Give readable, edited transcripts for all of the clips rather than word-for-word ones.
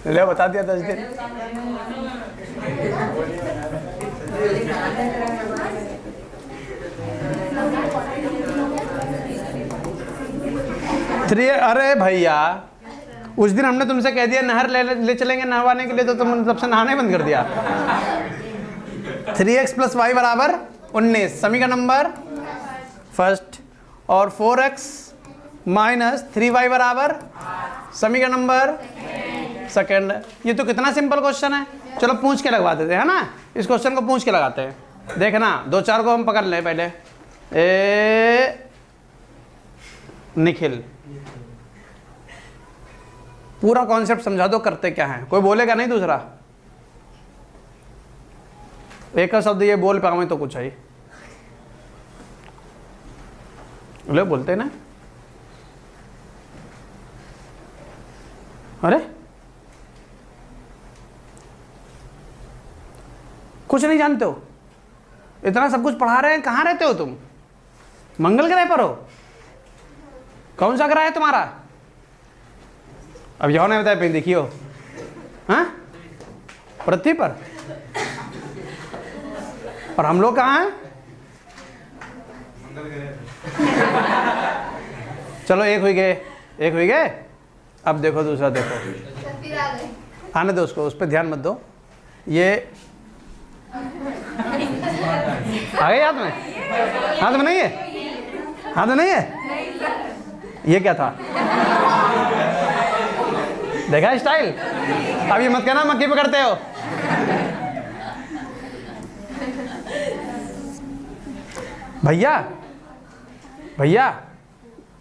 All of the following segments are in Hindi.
ले बता दिया 10 दिन। थ्री, अरे भैया उस दिन हमने तुमसे कह दिया नहर ले चलेंगे नहवाने के लिए, तो तुमने तब से नहाने बंद कर दिया। 3x + y = 19 समीकरण नंबर फर्स्ट, और 4x - 3y = समीकरण नंबर सेकंड। ये तो कितना सिंपल क्वेश्चन है। चलो पूछ के लगवा देते हैं ना, इस क्वेश्चन को पूछ के लगाते हैं। देखना 2-4 को हम पकड़ लें पहले। निखिल, पूरा कॉन्सेप्ट समझा दो, करते क्या है, कोई बोलेगा नहीं दूसरा। एक का शब्द ये बोल पावे तो कुछ है, लोग बोलते ना। अरे कुछ नहीं जानते हो, इतना सब कुछ पढ़ा रहे हैं। कहाँ रहते हो तुम? मंगल ग्रह पर हो? कौन सा ग्रह है तुम्हारा? अब यहो नहीं बताया पे देखियो। हाँ, पृथ्वी पर। और हम लोग कहाँ हैं? चलो एक हुई गए। अब देखो दूसरा, देखो आने दो उसको, उस पर ध्यान मत दो। ये आ गए याद में? हाथ में नहीं है? हाथ में नहीं है? ये क्या था? देखा स्टाइल? अब ये मत कहना मक्खी पकड़ते हो। भैया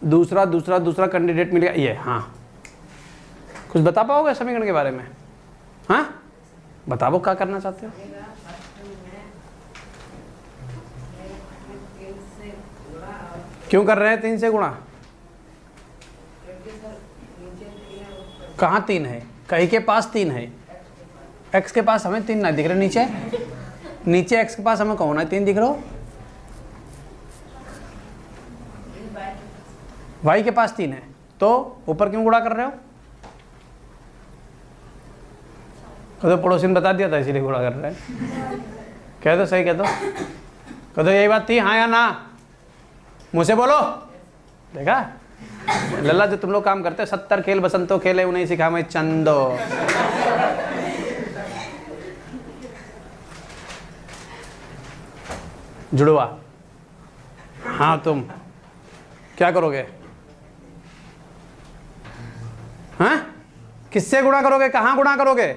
दूसरा कैंडिडेट मिल गया ये। हाँ, कुछ बता पाओगे समीकरण के बारे में? हाँ बताओ, क्या करना चाहते हो? क्यों कर रहे हैं 3 से गुणा? कहाँ 3 है? कहीं के पास 3 है। x के पास हमें 3 नहीं दिख रहे। नीचे x के पास हमें कौन है 3 दिख रहा हो? y के पास 3 है, तो ऊपर क्यों गुणा कर रहे हो? तो पड़ोसी ने बता दिया था इसीलिए गुणा कर रहे हैं। कह दो, सही कह दो। कह दो यही बात थी, हाँ या ना? मुँह से बोलो। देखा लल्ला, जो तुम लोग काम करते हो 70 खेल बसंतो खेले उन्हें सिखा मैं चंदो। जुड़वा, हाँ तुम क्या करोगे? हाँ, किससे गुणा करोगे? कहाँ गुणा करोगे?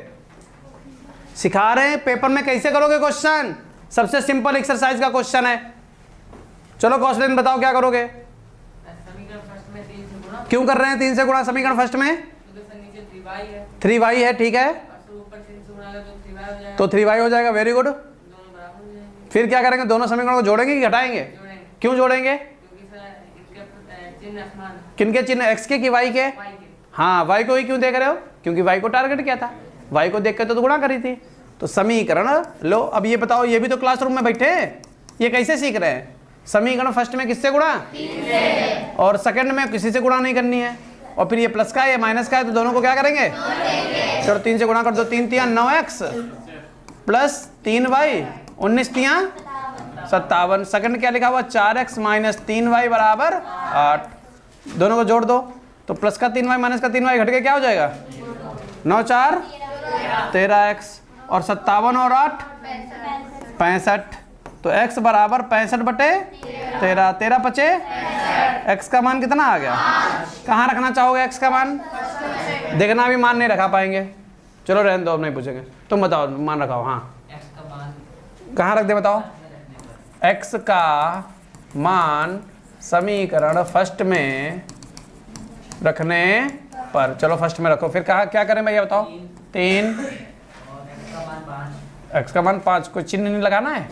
सिखा रहे हैं पेपर में कैसे करोगे क्वेश्चन। सबसे सिंपल एक्सरसाइज का क्वेश्चन है। चलो कौशलेन बताओ क्या करोगे? क्यों कर रहे हैं 3 से गुणा समीकरण फर्स्ट में? 3y है, ठीक है, तो 3y हो जाएगा। Very good. फिर क्या करेंगे? दोनों समीकरणों को जोड़ेंगे कि घटाएंगे? क्यों जोड़ेंगे? किनके चिन्ह? x के कि y के? हाँ, y को ही क्यों देख रहे हो? क्योंकि y को टारगेट किया था, y को देख के तो गुणा करी थी। तो समीकरण लो। अब ये बताओ, ये भी तो क्लासरूम में बैठे हैं, ये कैसे सीख रहे हैं? समीकरण फर्स्ट में किससे गुणा? 3 से। और सेकंड में किसी से गुणा नहीं करनी है। और फिर ये प्लस का है, ये माइनस का है, तो दोनों को क्या करेंगे? चलो 3 से गुणा कर दो। 3 तिया 9x प्लस 3y 19 तिया 57। सेकंड क्या लिखा हुआ? 4x - 3y = 8। दोनों को जोड़ दो तो प्लस का 3y माइनस का 3y घट के क्या हो जाएगा? 9 4 13x और 57 और 8 65। तो x बराबर 65/13। 13 पचे x का मान कितना आ गया? कहाँ रखना चाहोगे x का मान? देखना अभी मान नहीं रखा पाएंगे। चलो रहने दो, अब नहीं पूछेंगे। तुम बताओ मान रखाओ। हाँ, कहाँ रख दे बताओ? x का मान समीकरण फर्स्ट में रखने पर। चलो फर्स्ट में रखो। फिर कहा क्या करें भैया बताओ? 3, x का मान 5। कोई चिन्ह नहीं लगाना है,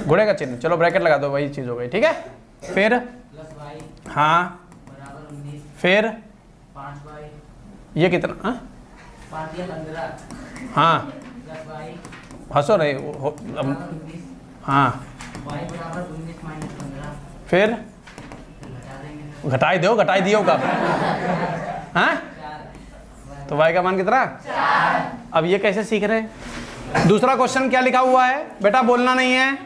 गुणे का चिन्ह। चलो ब्रैकेट लगा दो, वही चीज हो गई, ठीक है। फिर हाँ, फिर ये कितना? हाँ, हंसो नहीं। हाँ, फिर घटाई दियो कब? हाँ, तो y का मान कितना 4। अब ये कैसे सीख रहे हैं? दूसरा क्वेश्चन क्या लिखा हुआ है बेटा, बोलना नहीं है।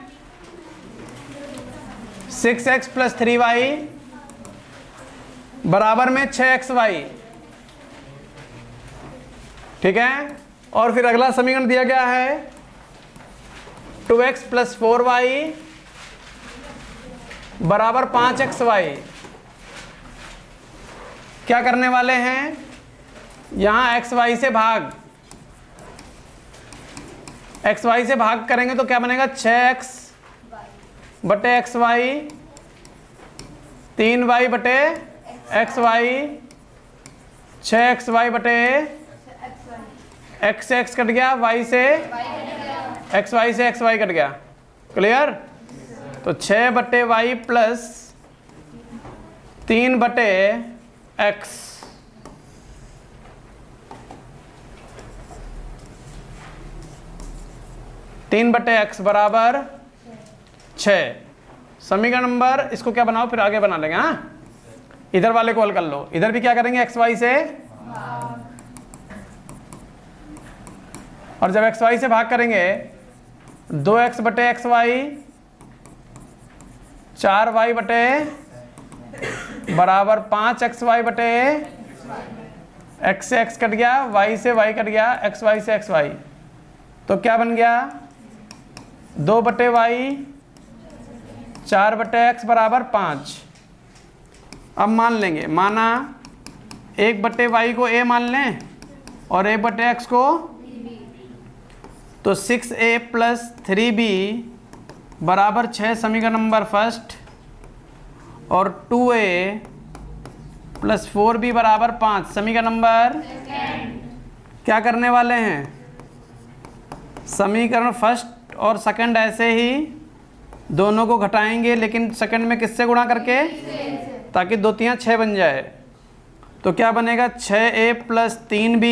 6x + 3y बराबर में 6xy, ठीक है। और फिर अगला समीकरण दिया गया है 2x + 4y बराबर 5xy। क्या करने वाले हैं, यहां xy से भाग, xy से भाग करेंगे तो क्या बनेगा 6x बटे xy, 3y बटे xy, 6xy बटे x से x कट गया, y से xy से xy कट गया। क्लियर? तो 6 बटे y प्लस 3 बटे x, तीन बटे x बराबर 6। समीकरण नंबर, इसको क्या बनाओ फिर आगे बना लेंगे। हाँ, इधर वाले को हल कर लो। इधर भी क्या करेंगे xy से, और जब xy से भाग करेंगे 2x बटे xy, 4y बटे बराबर 5xy बटे x से x कट गया, y से y कट गया, xy से xy, तो क्या बन गया 2 बटे y, 4 बटे x बराबर 5। अब मान लेंगे, माना 1 बटे y को a मान लें और 1 बटे x को, तो 6a + 3b बराबर 6 समीकरण नंबर फर्स्ट, और 2a + 4b बराबर 5 समीकरण नंबर। क्या करने वाले हैं, समीकरण फर्स्ट और सेकंड ऐसे ही दोनों को घटाएंगे, लेकिन सेकंड में किससे गुणा करके, ताकि 2 3 6 बन जाए। तो क्या बनेगा 6a + 3b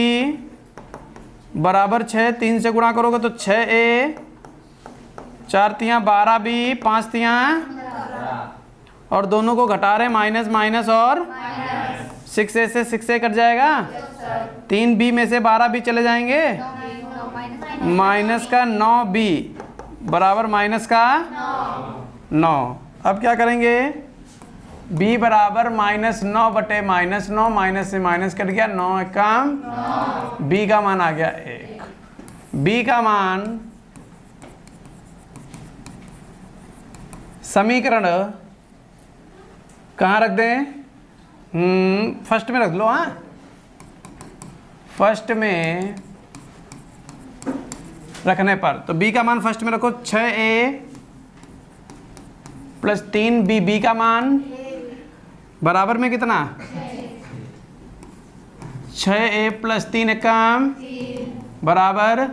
बराबर 6, 3 से गुणा करोगे तो 6a, 4 3 12b, 5 3, और दोनों को घटा रहे माइनस माइनस, और 6a से 6a कट जाएगा, 3b में से 12b चले जाएंगे, माइनस का 9b बराबर माइनस का 9। अब क्या करेंगे, b बराबर -9 बटे -9, माइनस से माइनस कट गया, 9 एकम, b का मान आ गया 1। b का मान समीकरण कहाँ रख दें, फर्स्ट में रख लो। हाँ, फर्स्ट में रखने पर तो b का मान फर्स्ट में रखो, 6a + 3b, b का मान बराबर में कितना, 6a + 3 एकम बराबर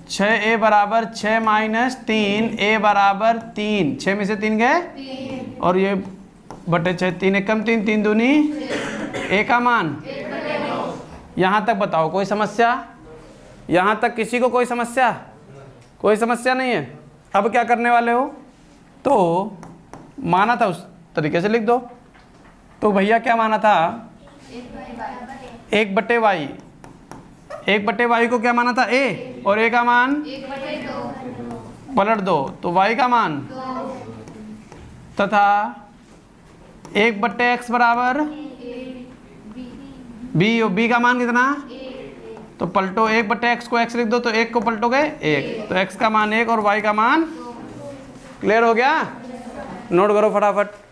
6a बराबर 6 माइनस 3, a बराबर 3, 6 में से 3 गए, और ये बटे 6, 3 एकम 3, 3 दूनी, a का मान। यहाँ तक बताओ कोई समस्या, यहाँ तक किसी को कोई समस्या, कोई समस्या नहीं है। अब क्या करने वाले हो, तो माना था उस तरीके से लिख दो। तो भैया क्या माना था, 1 बटे वाई, 1 बटे वाई को क्या माना था a, और a का मान पलट दो तो y का मान, तथा 1 बटे x बराबर b, b का मान कितना, तो पलटो 1 बटे x को x लिख दो, तो 1 को पलटोगे 1, तो x का मान 1 और y का मान। क्लियर हो गया? नोट करो फटाफट।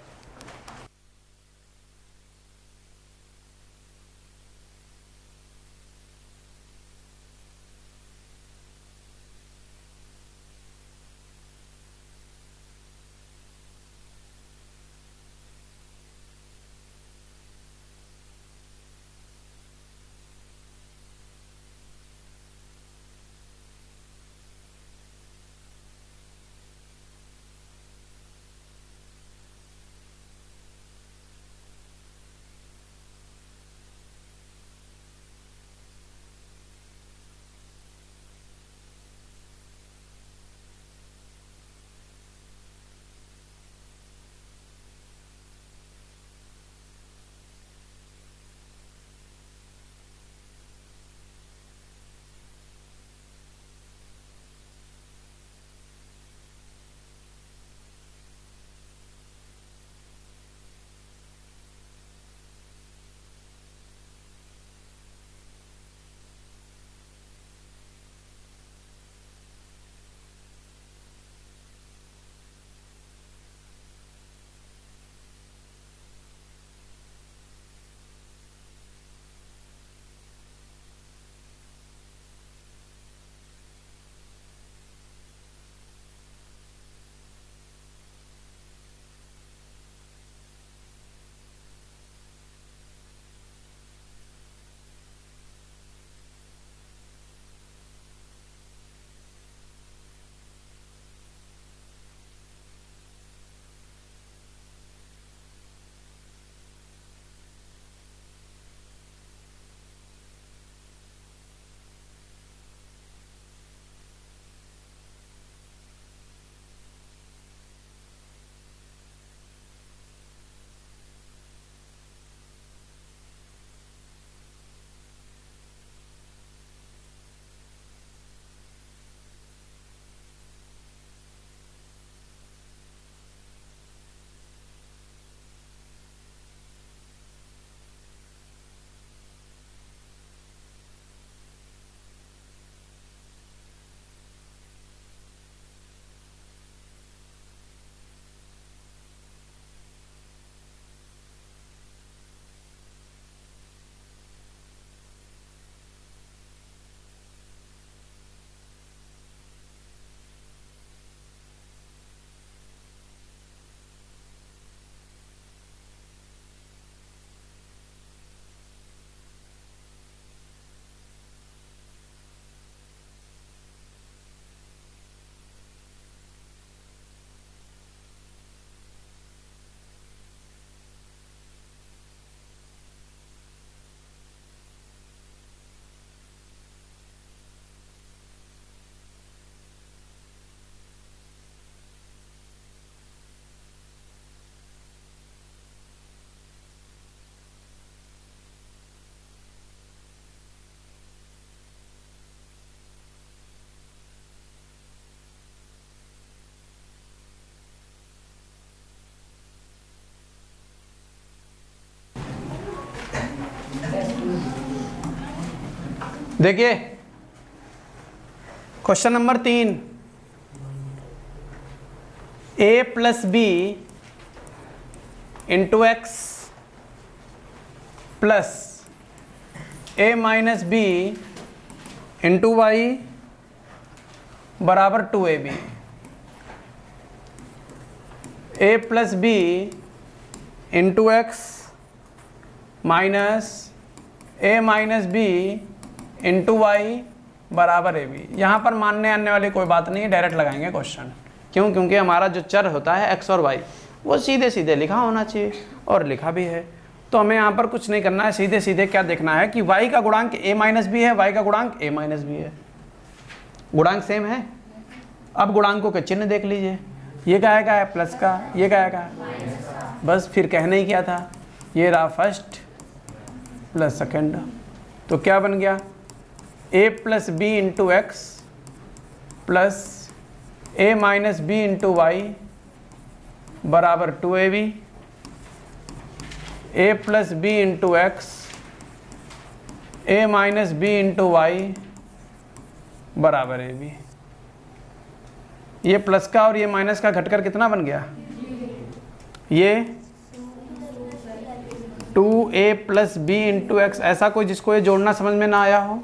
देखिए question number 3, a plus B into X plus a minus B into Y बराबर 2ab। a plus B into X minus a minus B into Y बराबर ए बी। यहाँ पर मानने आने वाली कोई बात नहीं है, डायरेक्ट लगाएंगे क्वेश्चन। क्यों? क्योंकि हमारा जो चर होता है x और y वो सीधे सीधे लिखा होना चाहिए, और लिखा भी है। तो हमें यहाँ पर कुछ नहीं करना है, सीधे सीधे क्या देखना है कि y का गुणांक a माइनस बी है, y का गुणांक a माइनस बी है। गुणांक सेम है। अब गुणांकों के चिन्ह देख लीजिए, ये क्या है प्लस का, ये क्या है बस फिर कहना ही क्या था, ये रहा फर्स्ट प्लस सेकेंड। तो क्या बन गया, a plus B into X plus a minus B into Y बराबर 2ab। a plus B into X a minus B into Y बराबर ए बी। ये प्लस का और ये माइनस का घटकर कितना बन गया, ये 2a plus B into x. ऐसा कोई जिसको ये जोड़ना समझ में ना आया हो,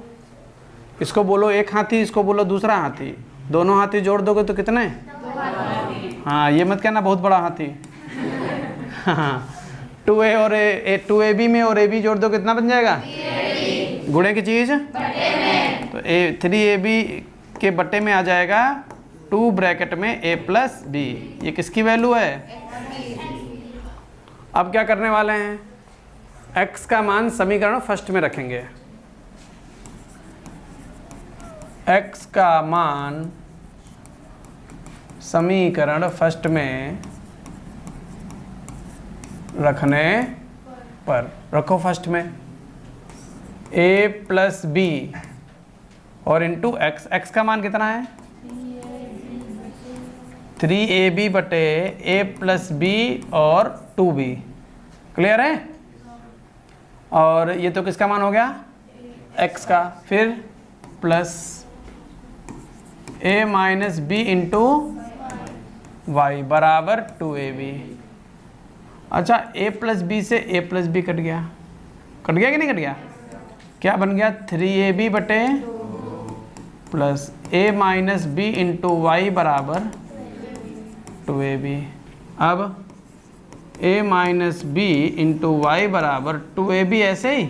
इसको बोलो एक हाथी, इसको बोलो दूसरा हाथी, दोनों हाथी जोड़ दोगे तो कितने, हाँ ये मत कहना बहुत बड़ा हाथी। हाँ 2a और 2ab में और ab जोड़ दो कितना बन जाएगा, गुणे की चीज तो 3ab के बट्टे में आ जाएगा 2 ब्रैकेट में a प्लस बी। ये किसकी वैल्यू है, अब क्या करने वाले हैं, x का मान समीकरण फर्स्ट में रखेंगे। x का मान समीकरण फर्स्ट में रखने पर रखो फर्स्ट में a प्लस बी और इंटू एक्स। एक्स का मान कितना है 3ab बटे a प्लस बी और 2b। क्लियर है? और ये तो किसका मान हो गया, x का। फिर plus a minus B into Y बराबर 2ab। अच्छा a प्लस बी से a प्लस बी कट गया कि नहीं कट गया, क्या बन गया 3ab बटे plus a minus B into Y बराबर 2ab। अब a minus B into Y बराबर 2ab ऐसे ही,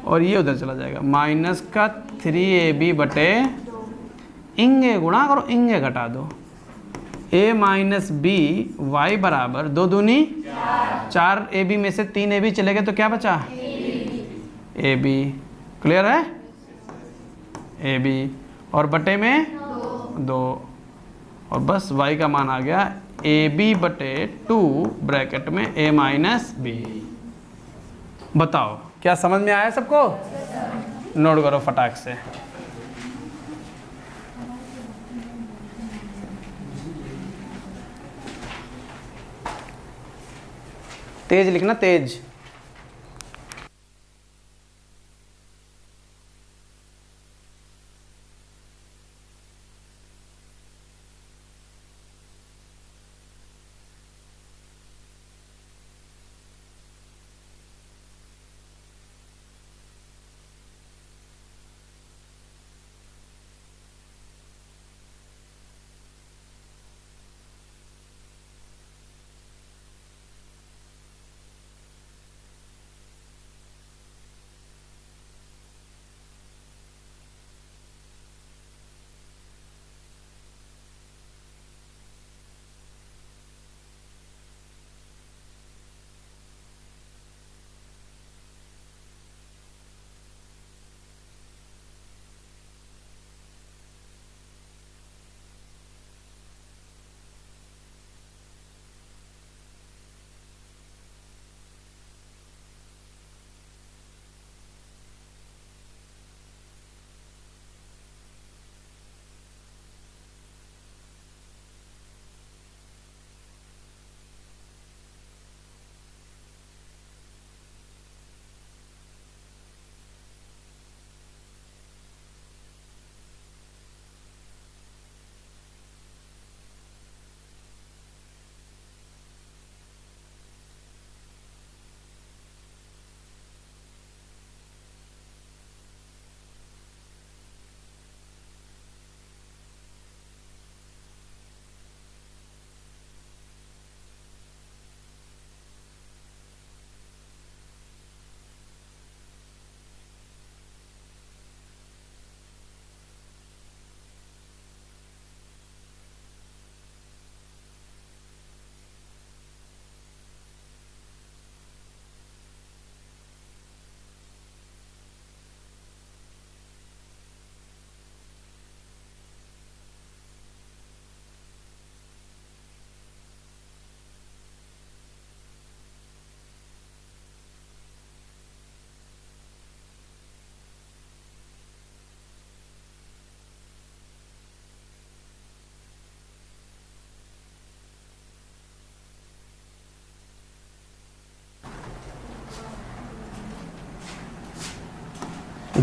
और ये उधर चला जाएगा माइनस का 3ab बटे इंगे गुणा करो, इंगे घटा दो, a माइनस बी वाई बराबर 2 दूनी 4, ab में से 3ab चले गए तो क्या बचा ab। क्लियर है, ab और बटे में 2, और बस y का मान आ गया ab बटे 2 ब्रैकेट में a माइनस बी। बताओ क्या समझ में आया सबको, नोट करो फटाक से। तेज लिखना, तेज।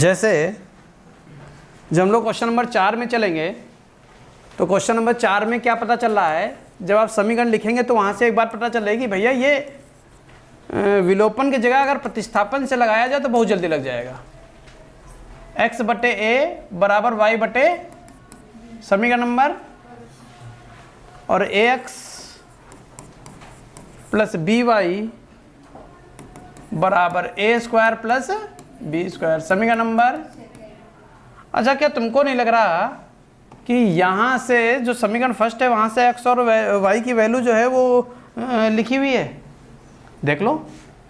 जैसे जब हम लोग क्वेश्चन नंबर 4 में चलेंगे तो क्वेश्चन नंबर 4 में क्या पता चल रहा है, जब आप समीकरण लिखेंगे तो वहाँ से एक बात पता चलेगी भैया ये विलोपन की जगह अगर प्रतिस्थापन से लगाया जाए तो बहुत जल्दी लग जाएगा। x बटे ए बराबर y बटे समीकरण नंबर और ax प्लस बी वाई बराबर ए स्क्वायर प्लस बी स्क्वायर समीकरण नंबर। अच्छा, क्या तुमको नहीं लग रहा कि यहाँ से जो समीकरण फर्स्ट है वहाँ से x और y की वैल्यू जो है वो लिखी हुई है? देख लो,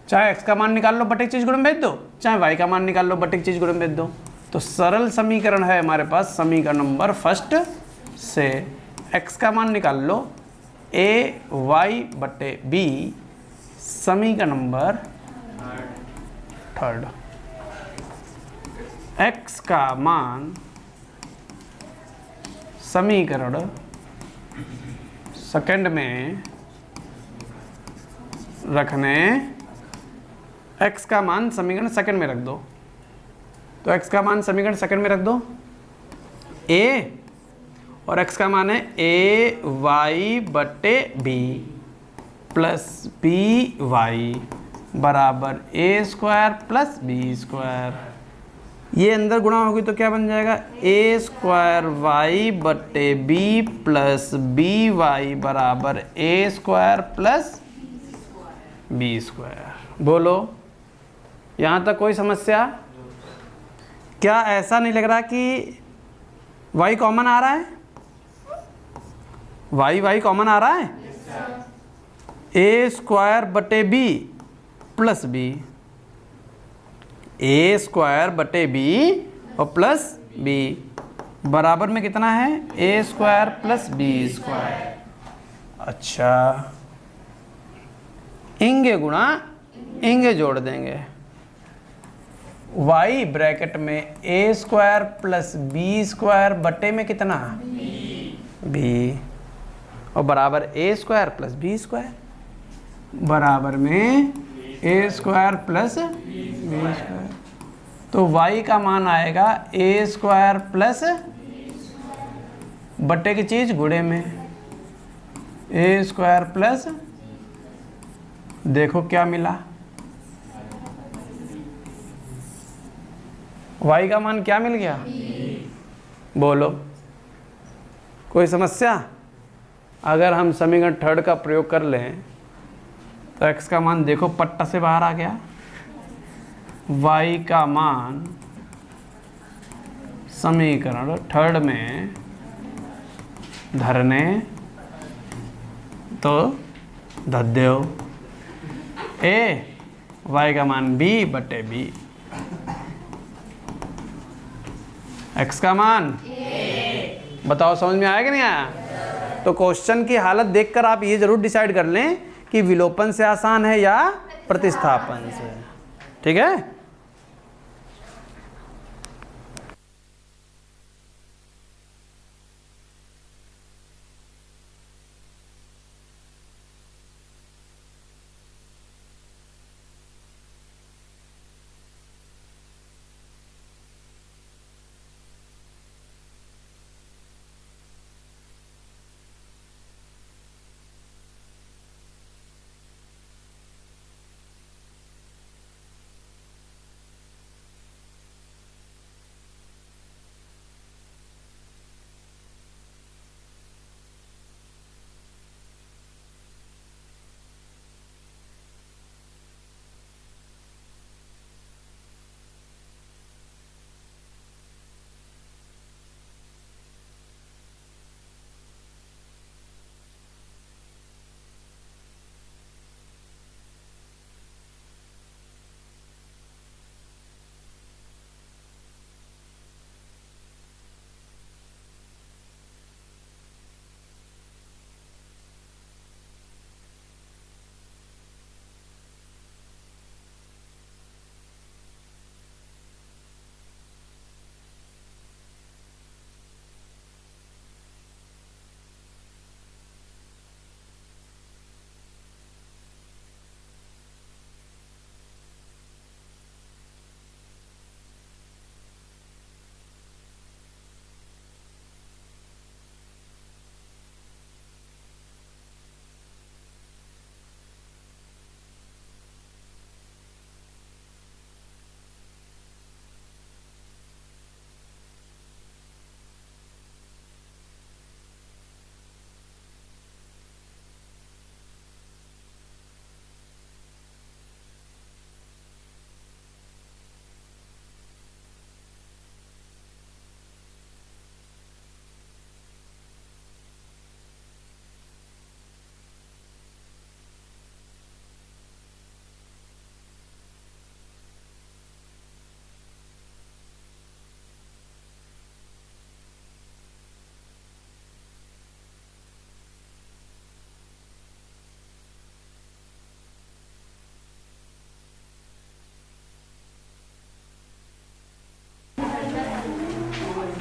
चाहे x का मान निकाल लो बटे चीज गुण में भेज दो, चाहे y का मान निकाल लो बटे चीज गुण में भेज दो। तो सरल समीकरण है हमारे पास समीकरण नंबर फर्स्ट से x का मान निकाल लो ए वाई बटे बी समीकरण नंबर थर्ड। x का मान समीकरण सेकंड में रखने, x का मान समीकरण सेकंड में रख दो। तो x का मान समीकरण सेकंड में रख दो a और x का मान है ए वाई बटे बी प्लस बी वाई बराबर ए स्क्वायर प्लस बी स्क्वायर। ये अंदर गुणा होगी तो क्या बन जाएगा, ए स्क्वायर वाई बटे बी प्लस बी वाई बराबर ए स्क्वायर प्लस बी स्क्वायर। बोलो, यहाँ तक कोई समस्या? क्या ऐसा नहीं लग रहा कि y कॉमन आ रहा है? y कॉमन आ रहा है? ए स्क्वायर बटे बी प्लस बी, ए स्क्वायर बटे बी और प्लस बी बराबर में कितना है, ए स्क्वायर प्लस बी स्क्वायर। अच्छा, इंगे गुणा इंगे जोड़ देंगे, y ब्रैकेट में ए स्क्वायर प्लस बी स्क्वायर बटे में कितना, बी और बराबर ए स्क्वायर प्लस बी स्क्वायर बराबर में ए स्क्वायर प्लस बी स्क्वायर। तो y का मान आएगा ए स्क्वायर प्लस बटे की चीज गुणे में ए स्क्वायर प्लस, देखो क्या मिला, y का मान क्या मिल गया? बोलो, कोई समस्या? अगर हम समीकरण थर्ड का प्रयोग कर लें तो x का मान देखो पट्टा से बाहर आ गया, y का मान समीकरण थर्ड में धरने तो धद्यो ए y का मान b बटे b, x का मान बताओ समझ में आया कि नहीं आया? तो क्वेश्चन की हालत देखकर आप ये जरूर डिसाइड कर लें कि विलोपन से आसान है या प्रतिस्थापन से। ठीक है।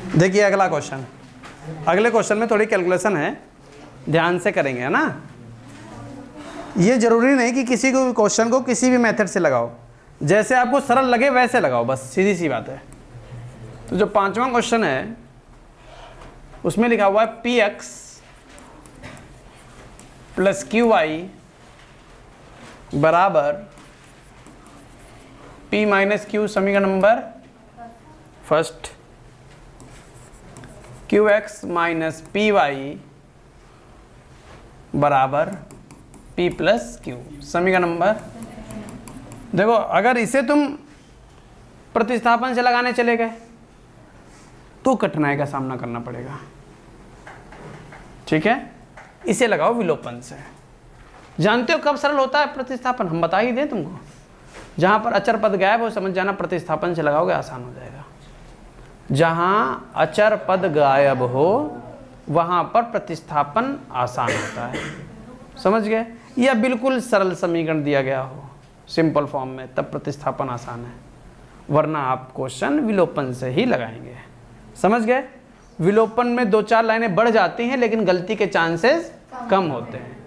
देखिए अगला क्वेश्चन, अगले क्वेश्चन में थोड़ी कैलकुलेशन है, ध्यान से करेंगे, है ना। ये जरूरी नहीं कि किसी को क्वेश्चन को किसी भी मेथड से लगाओ, जैसे आपको सरल लगे वैसे लगाओ, बस सीधी सी बात है। तो जो 5वां क्वेश्चन है उसमें लिखा हुआ है P X plus Q Y बराबर पी माइनस क्यू, समीकरण number first, Q X minus P Y बराबर पी प्लस क्यू, समीकरण नंबर। देखो अगर इसे तुम प्रतिस्थापन से लगाने चले गए तो कठिनाई का सामना करना पड़ेगा, ठीक है। इसे लगाओ विलोपन से। जानते हो कब सरल होता है प्रतिस्थापन, हम बता ही दें तुमको। जहां पर अचर पद गायब हो समझ जाना प्रतिस्थापन से लगाओगे आसान हो जाएगा। जहां अचर पद गायब हो वहां पर प्रतिस्थापन आसान होता है, समझ गए। या बिल्कुल सरल समीकरण दिया गया हो सिंपल फॉर्म में, तब प्रतिस्थापन आसान है, वरना आप क्वेश्चन विलोपन से ही लगाएंगे, समझ गए। विलोपन में 2-4 लाइनें बढ़ जाती हैं लेकिन गलती के चांसेस कम होते हैं।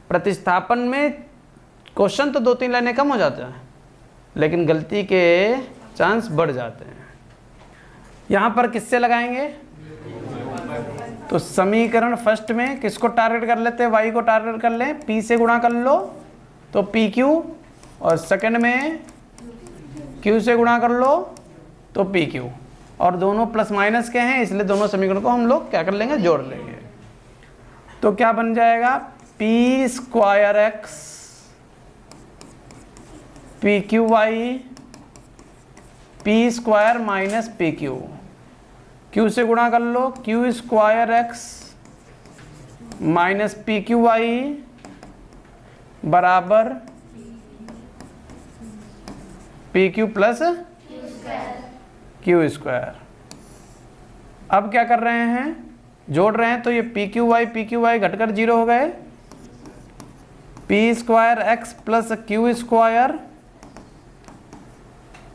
प्रतिस्थापन में क्वेश्चन तो 2-3 लाइनें कम हो जाते हैं लेकिन गलती के चांस बढ़ जाते हैं। यहाँ पर किससे लगाएंगे, तो समीकरण फर्स्ट में किसको टारगेट कर लेते हैं, वाई को टारगेट कर लें, पी से गुणा कर लो तो पी क्यू, और सेकंड में क्यू से गुणा कर लो तो पी क्यू, और दोनों प्लस माइनस के हैं इसलिए दोनों समीकरण को हम लोग क्या कर लेंगे, जोड़ लेंगे। तो क्या बन जाएगा, P square X P Q Y P square minus P Q, Q से गुणा कर लो Q square X minus P Q Y बराबर P Q plus Q square. अब क्या कर रहे हैं, जोड़ रहे हैं, तो ये पी क्यू वाई घटकर 0 हो गए, P square X plus Q square,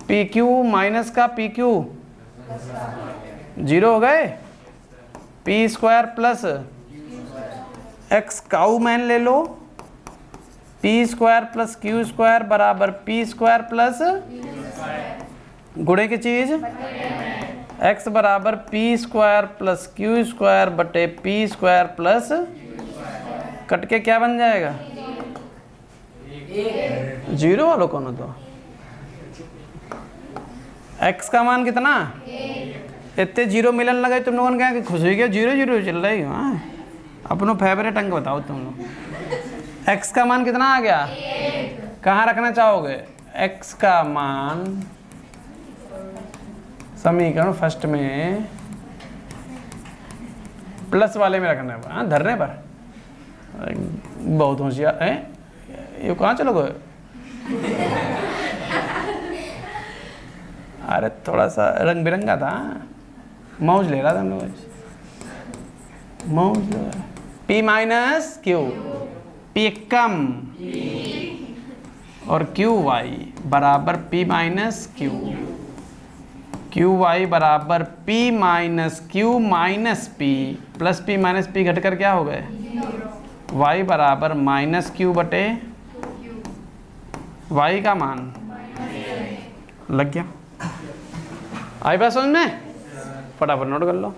P Q minus का पी क्यू 0 हो गए, पी स्क्वायर प्लस एक्स काऊ मैन ले लो, P square plus Q square बराबर पी स्क्वायर प्लस गुणे की चीज एक्स बराबर P square plus Q square बटे पी स्क्वायर प्लस, कट के क्या बन जाएगा, 0 वालों कौन हो, तो एक्स का मान कितना, इतने 0 मिलन लगे तुम लोगों ने कहा कि खुश हो गया, 0 चल रही हो। हाँ अपनो फेवरेट अंक बताओ तुम लोग। एक्स का मान कितना आ गया, कहाँ रखना चाहोगे, एक्स का मान समीकरण फर्स्ट में प्लस वाले में रखना है, हाँ धरने पर। बहुत होशियार है ये, कहाँ चलोगे। अरे थोड़ा सा रंग बिरंगा था, मौज ले रहा था हम लोग, मौज। पी माइनस क्यू, पी कम और क्यू वाई बराबर P minus Q, Q Y बराबर P minus Q minus P plus P minus P घटकर क्या हो गए, वाई बराबर माइनस क्यू बटे वाई का मान लग गया। आई बात समझ में, फटाफट नोट कर लो।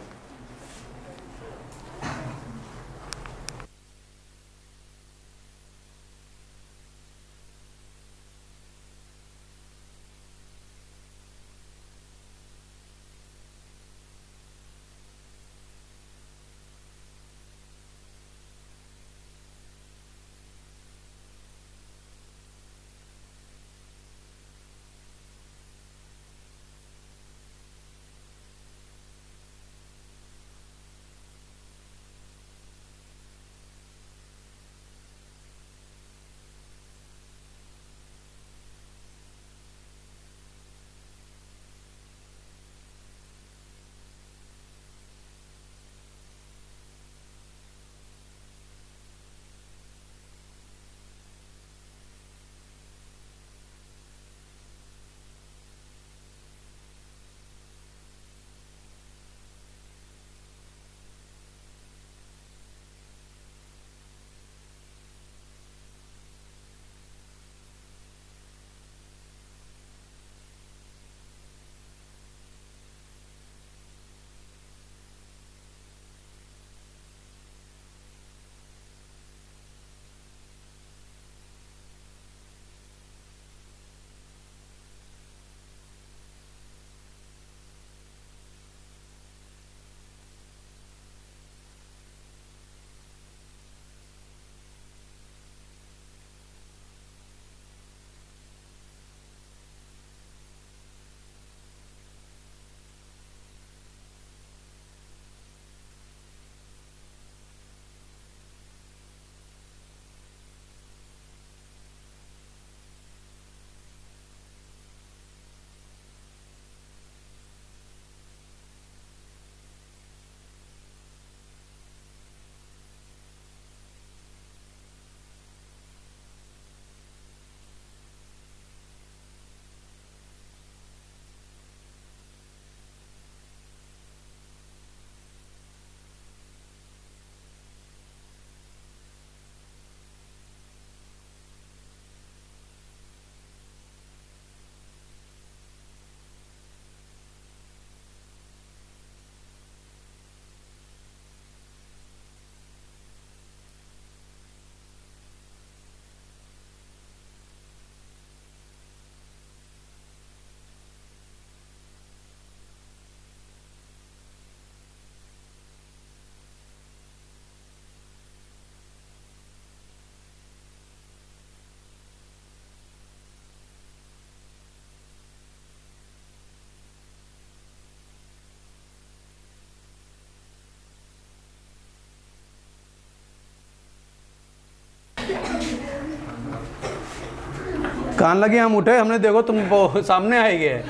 कान लगे हम उठे, हमने देखो तुम सामने आई गए,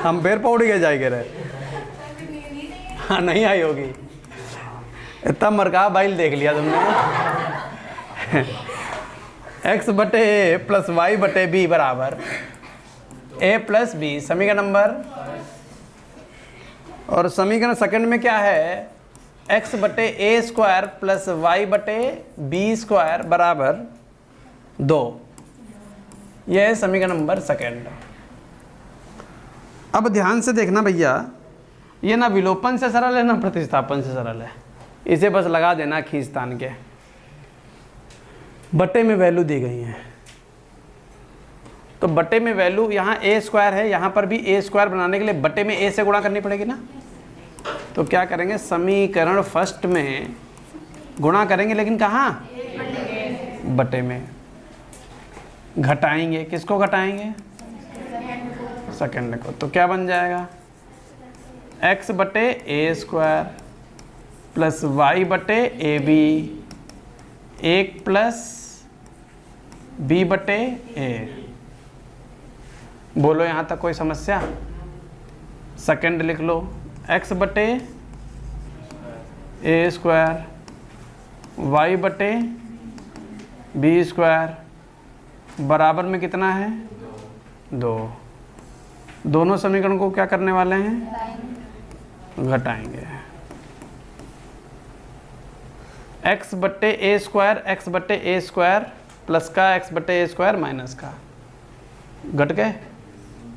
हम पैर पौड़ के जाएंगे रहे। हाँ नहीं आई होगी, इतना मरका बाइल देख लिया तुमने। x बटे ए प्लस वाई बटे बी बराबर a प्लस बी, समीकरण नंबर। और समीकरण सेकंड में क्या है, x बटे ए स्क्वायर प्लस वाई बटे बी स्क्वायर बराबर 2। यह है समीकरण नंबर सेकंड। अब ध्यान से देखना भैया, ये ना विलोपन से सरल है ना प्रतिस्थापन से सरल है, इसे बस लगा देना खींचतान के। बटे में वैल्यू दी गई है, तो बटे में वैल्यू यहाँ ए स्क्वायर है, यहाँ पर भी ए स्क्वायर बनाने के लिए बटे में ए से गुणा करनी पड़ेगी ना। तो क्या करेंगे, समीकरण फर्स्ट में गुणा करेंगे, लेकिन कहाँ, बटे में। घटाएंगे, किसको घटाएंगे, सेकंड को। तो क्या बन जाएगा, x बटे ए स्क्वायर प्लस वाई बटे ए बी, 1 प्लस बी बटे ए। बोलो यहाँ तक कोई समस्या। सेकंड लिख लो, x बटे ए स्क्वायर वाई बटे बी स्क्वायर बराबर में कितना है, 2। दोनों समीकरण को क्या करने वाले हैं, घटाएंगे। x बट्टे ए स्क्वायर, x बट्टे ए स्क्वायर प्लस का x बट्टे ए स्क्वायर माइनस का, घट गए।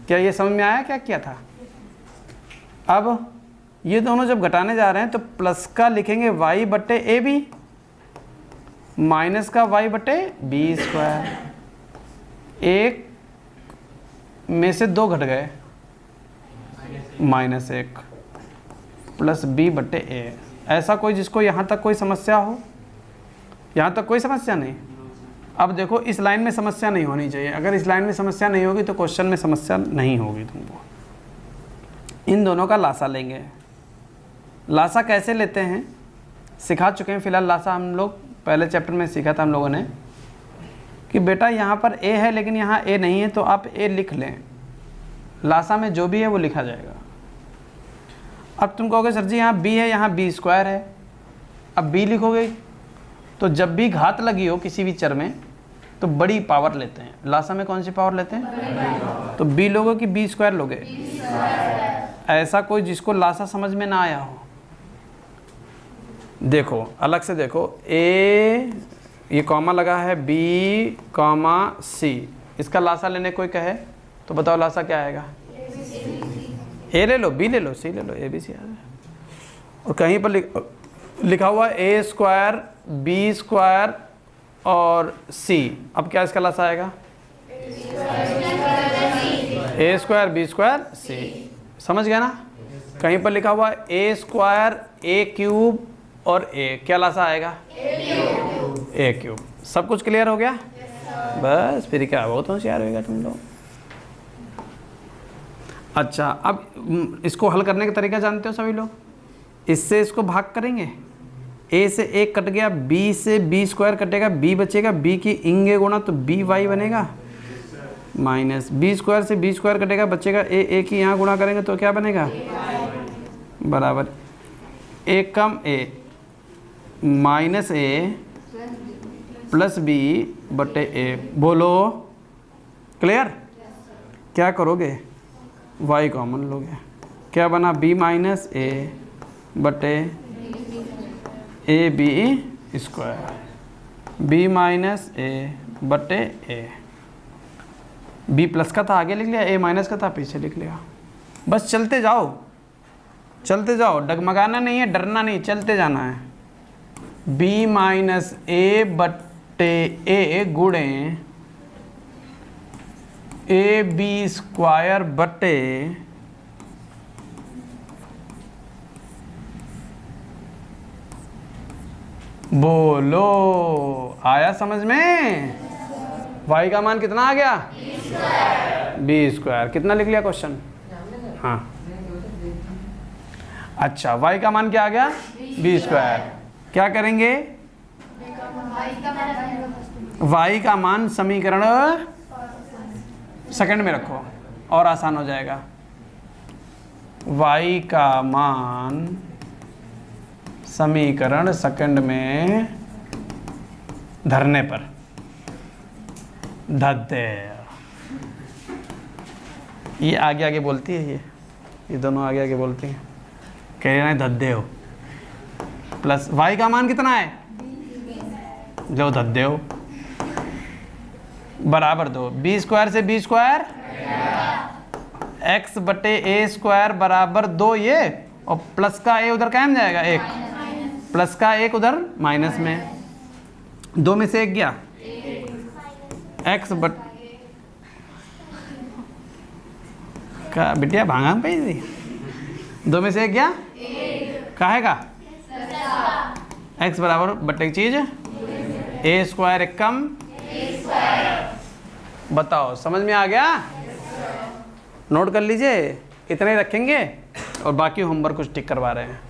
क्या ये समझ में आया क्या किया था। अब ये दोनों जब घटाने जा रहे हैं तो प्लस का लिखेंगे y बट्टे ए बी, माइनस का y बट्टे बी स्क्वायर। 1 में से 2 घट गए, -1 प्लस बी बट्टे ए। ऐसा कोई जिसको यहाँ तक कोई समस्या हो, यहाँ तक कोई समस्या नहीं। अब देखो इस लाइन में समस्या नहीं होनी चाहिए, अगर इस लाइन में समस्या नहीं होगी तो क्वेश्चन में समस्या नहीं होगी तुमको। इन दोनों का लासा लेंगे। लासा कैसे लेते हैं सिखा चुके हैं, फिलहाल लासा हम लोग पहले चैप्टर में सीखा था हम लोगों ने कि बेटा यहाँ पर a है लेकिन यहाँ a नहीं है, तो आप a लिख लें, लासा में जो भी है वो लिखा जाएगा। अब तुम कहोगे सर जी यहाँ b है, यहाँ b स्क्वायर है, अब b लिखोगे तो जब भी घात लगी हो किसी भी चर में तो बड़ी पावर लेते हैं। लासा में कौन सी पावर लेते हैं, तो b लोगे कि b स्क्वायर लोगे। ऐसा कोई जिसको लासा समझ में ना आया हो, देखो अलग से देखो, a ये कॉमा लगा है, b कॉमा c, इसका लासा लेने कोई कहे तो बताओ लासा क्या आएगा, a ले लो, b ले लो, c ले लो, a b c आ जाए। और कहीं पर लिखा हुआ a स्क्वायर b स्क्वायर और c, अब क्या इसका लासा आएगा, a square b square c। समझ गया ना। कहीं पर लिखा हुआ a स्क्वायर a क्यूब और a, क्या लासा आएगा, a क्यूब। सब कुछ क्लियर हो गया। बस फिर क्या, बहुत होशियार होगा तुम लोग। अच्छा, अब इसको हल करने का तरीका जानते हो सभी लोग। इससे इसको भाग करेंगे, a से 1 कट गया, b से b स्क्वायर कटेगा, b बचेगा, b की इंगे गुणा तो b y बनेगा, माइनस b स्क्वायर से b स्क्वायर कटेगा, बचेगा a की यहाँ गुणा करेंगे तो क्या बनेगा, बराबर a come a minus a plus b बटे a। बोलो क्लियर। क्या करोगे, y कॉमन लोगे, क्या बना, b माइनस a बटे A B square, b minus a बटे a। b प्लस का था आगे लिख लिया, a माइनस का था पीछे लिख लिया। बस चलते जाओ, चलते जाओ, डगमगाना नहीं है, डरना नहीं, चलते जाना है। b माइनस a बटे a गुणे ए बी स्क्वायर बटे बोलो आया समझ में। y का मान कितना आ गया, बी स्क्वायर। कितना लिख लिया क्वेश्चन, हाँ अच्छा, y का मान क्या आ गया, बी स्क्वायर। क्या करेंगे, y का मान समीकरण सेकंड में रखो और आसान हो जाएगा। y का मान समीकरण सेकंड में धरने पर धद्दे, ये आगे आगे बोलती है, ये दोनों आगे आगे बोलती हैं, कह रहे हैं धद्दे हो। प्लस y का मान कितना है, जो धद्दे हो, बराबर दो बी स्क्वायर से बी स्क्वायर x बटे ए स्क्वायर बराबर 2 ये, और प्लस का a उधर कायम जाएगा 1, प्लस का 1 उधर माइनस में, 2 में से 1 गया x बट का बिटिया भांगा पे थी, 2 में से 1 गया काहे का x बराबर बटे चीज ए स्क्वायर 1 कम, बताओ समझ में आ गया। नोट कर लीजिए, इतने ही रखेंगे और बाकी होमवर्क कुछ टिक करवा रहे हैं।